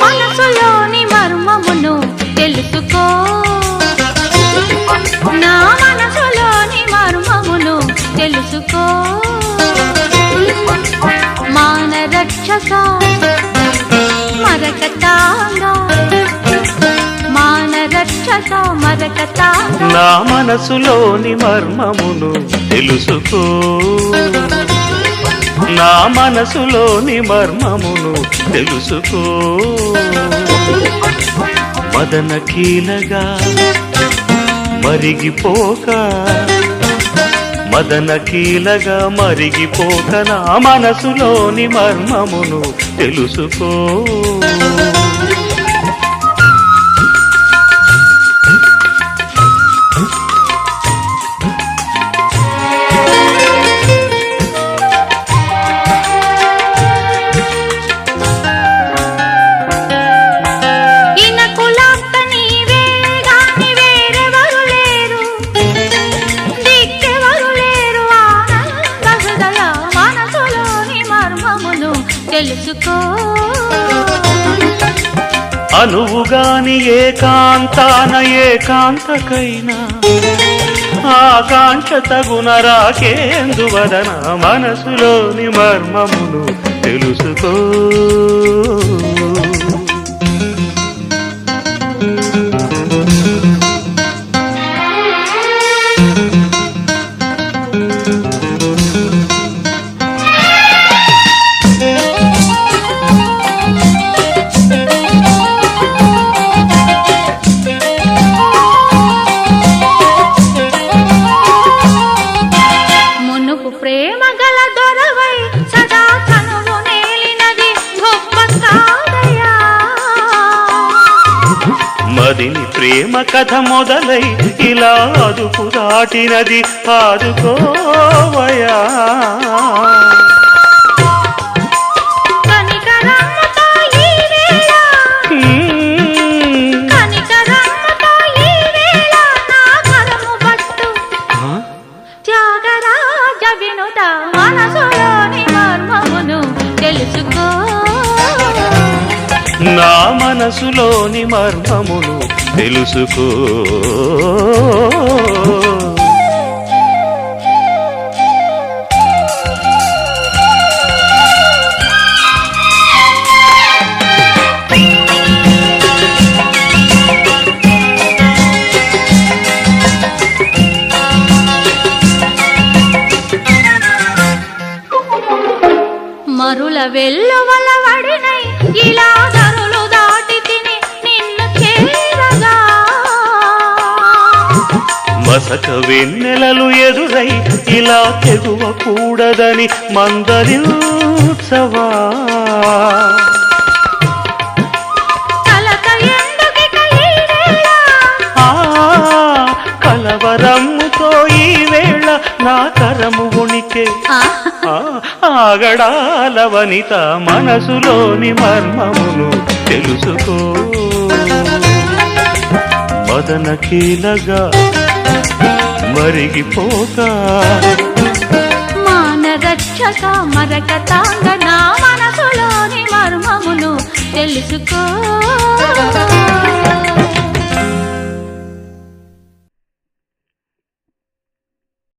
మనసులోని మర్మమును తెలుసుకో, నా మనసులోని మర్మమును తెలుసుకో. మాన రక్షక మరకతాంగా, మాన రక్షక మరకతాంగా, నా మనసులోని మర్మమును తెలుసుకో, నా మనసులోని మర్మమును తెలుసుకో. మదన కీలగా మరిగిపోక, మదన కీలగా మరిగిపోక, నా మనసులోని మర్మమును తెలుసుకో. అనువుగాని ఏకాంతాన ఏకాంతకైనా ఆకాంక్ష తగున రాకేందువదన, మనసులోని మర్మమును తెలుసుకో. ప్రేమ గల దొరవై సదా కనువు నేలినది గొప్ప కాదయా. మదిని ప్రేమ కథ మొదలై ఇలా అదుపు దాటినది, ఆదుకోవయా. కనికరమ్మతో ఈ వేళ, కనికరమ్మతో ఈ వేళ నా కరము పట్టు త్యాగరాజ వినుత, మనసులోని మర్మమును తెలుసుకో, నా మనసులోని మర్మమును తెలుసుకో. మరుల వెల్లువల వడినై ఇలా ధరులు దాటి తిని నిన్ను చేరగా, మసక వెన్నెలలు ఎదురై ఇలా తెగువకూడదని మందలించవా. కలత ఎందుకిక ఈ వేళ, కలవరమ్ముతో ఈ వేళ నా కరము ఉనికి ఆగడాల వనిత, మనసులోని మర్మమును తెలుసుకో. మదన కీలగా మరిగిపోక, మాన రక్షక మరకతాంగ, నా మనసులోని మర్మమును తెలుసుకో.